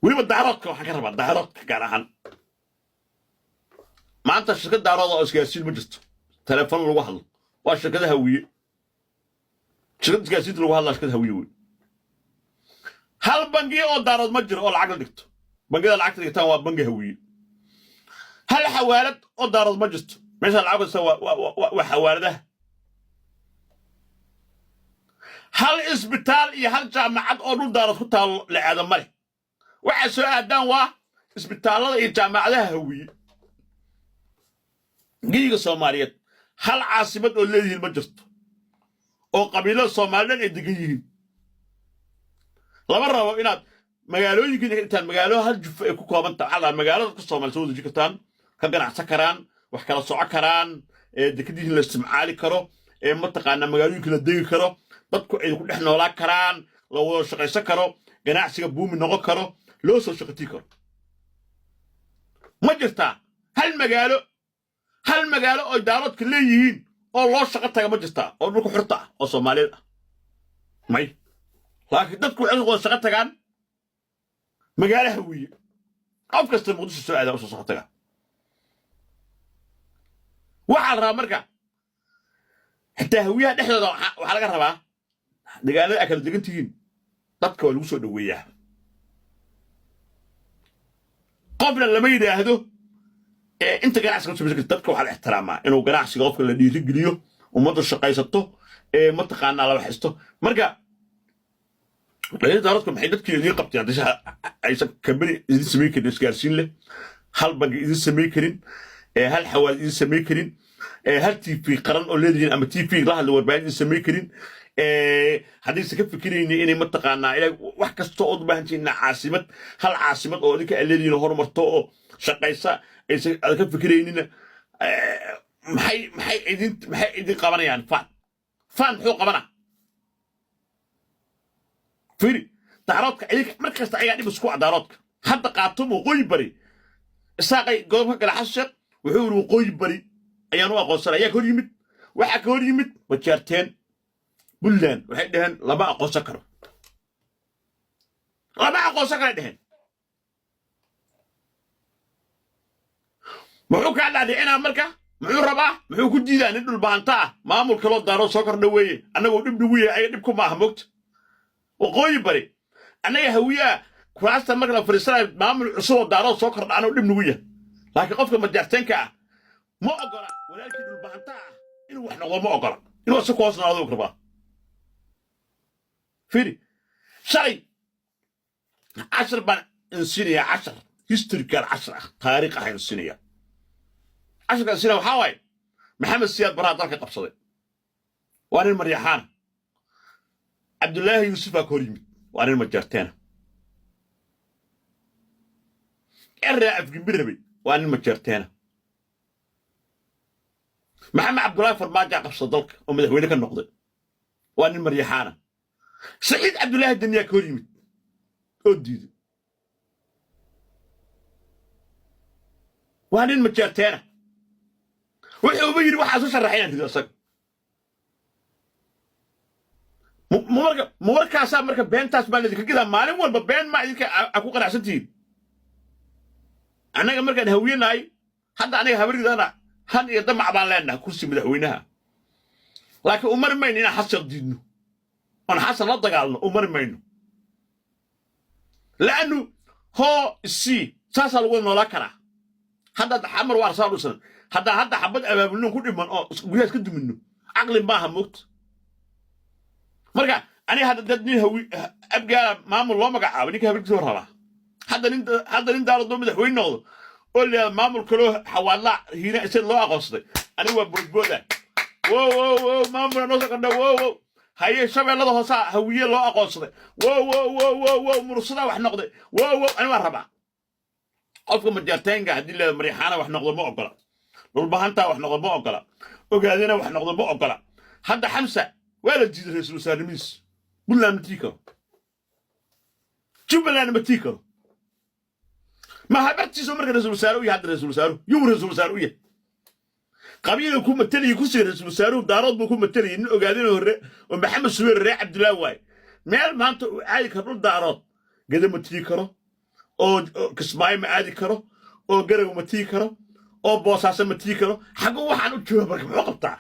ولما داراتك وحكى ربع داراتك كان عن ما أنت الشركة دارات أو سياسيين مجلس تلفون الوحل والشركة هوية شركة سياسيين الوحل شركة هوية هل بنجي أو دارات مجر أو العقل دكتور بنجي العقل دكتور هو بنجي هوية هل حوالد أو دارات مجلس مثل العقل سوا وحوالده هل إسبيتال هل جامعات أو دارات كتال لعدم ملك وعسى دان وا إسبيتالada iyo jaamacadaha hawiye giiga Soomaaliyeed hal caasimad oo leeyihiin ma jirto oo qabiilada Soomaaliyeed ay degan yihiin lama rabo inaad magaalooyinka intaan magaalo hal juf ay ku kooban tahay ala magaalada ka Soomaaliyeed soo deji kartaan ka ganacsan karaan wax kala socon karaan dekadiin la isticmaali karo mataqaana magaalooyinka la deegi karo dadku ay ku dhex noolaan karaan la wada shaqaysan karo ganacsiga buumi noqon karo loo soo shaqati karo ma jirta hal magaalo oo daaradka leeyihiin oo loo shaqo taga ma jirta oo dhulku xirta oo Soomaaliyeed may laakiin dadku waxay wada shaqo tagaan magaalaha hawiye qof kasta Muqdisho soo aado soo shaqo taga waxa la rabaa marka xitaa hawiyaha dhexdooda waxa laga rabaa deegaanada ay kala degan tihiin dadka waa lagu soo dhaweeyaa قبل لما يدهدو انت قاعد تسوي dadka waxa la ixtiraamaa inuu ganacsiga qofka la dhiiri geliyo umada shaqaysato ma taqaana la waxisto marka dadku maxay dadkii idin qabtaan aysan kabari idin sameey karin isgaarsiin leh hal bangi idin sameey karin hal xawaal idin sameey karin hal TV qaran oo leedahay ama TV la hadlo warbaahin idin sameey karin haddii se ka fikirayna inay ma taqaanaa ilaa wax kasta oo u baahantiin caasimad hal caasimad oo idinka aleediina horumarto oo shaqaysa aysan ka fikiraynina maxay idin qabanayaan fan muxuu qabanaa firi daaroodka idinka markasta ayaga dhib isku daaroodka hadda qaato waqooyi bari isaaqay gobolka galaxasheed wuxuu yiri waqooyi bari ayaan u aqoonsanay ayaa hor yimid waxa ka hor yimid wajaarteen بلان waxay dhahan laba aqoonsan karo dhahan muxuu ka dhacay marka muxuu rabaa muxuu ku diidaa in dhul baanta maamulka loo daaro soo kordha weeye anagoo dhib dhuwiye ay dhib ku maaha moogta waqooyi bari anaga hawiya kuraasta marka la fariisanay maamul cusub daaro soo kordha anoo dhib dhuwiye laakiin qofka majartanka ma ogola walaalkii dhul baanta inuu wax noqdo ma ogola inuu si koosnaado rabaa فيري شيء 10 بن انسينيا 10 هيستوريكال 10 تاريخ انسينيا 10 سنه وحاوي محمد سياد برا dalka qabsaday waan maryaxaan Abdullahi Yusuf Akorimi waan majarteena الرائف جنبربي waan majarteena محمد عبد الله فرماجة قبصة dalka oo madaxweyne ka noqday waan maryaxaan سعيد عبد الله الدنيا كريم أودي وهنين متشارتينا وحو بيجي واحد شرحين في الصق موركا سام مركب بين تاس بالذي كذا مالهم ولا بين ما يذيك أكو قناع ستين أنا مركب هوين هاي حتى أنا هبرد أنا هن يدمع بالنا كرسي مدحوينها لكن عمر ما ينين حصل دينه أنا حاسس لا دقالنا ومر منه لأنه هو السي ساس الوين ولا كره هذا حمر وارسال وسن هذا حبد أباب منه كل من وياس كده منه عقل ما هموت مرجع أنا هذا دني هو أبقى مامور الله مقع بنيك هبرك زورها هذا نين دار الدم ده وين نقول قول لي مامور كله حوالا هنا يصير الله قصدي أنا هو بقوله واو مامور نوصل كنا واو هاي شباب الله هسا هوية الله أقصده واو مرصدا وح نقضي واو أنا ما ربع أفكم الجرتين قاعدين له مريحانة وح نقضي ما أقلا والبهانتا وح نقضي ما أقلا وقاعدين وح نقضي ما أقلا هذا حمسة ولا تجد رئيس سالميس ولا متيكا شوف أنا متيكا ما هبتش سمر رئيس سالوي هذا رئيس سالو يوم رئيس سالوي قبيله يكون متلي يكسر رئيس سالو دارات بيكون متلي إنه قاعدين هو ومحمد سوير الرئيس عبد الله واي مال ما أنت عايك هرب دارات قدم متيكا oo kismaayo ma aadi karo oo garow ma tii karo oo boosaaso ma tii karo xaguu waxaan u jooga marka muxuu qabtaa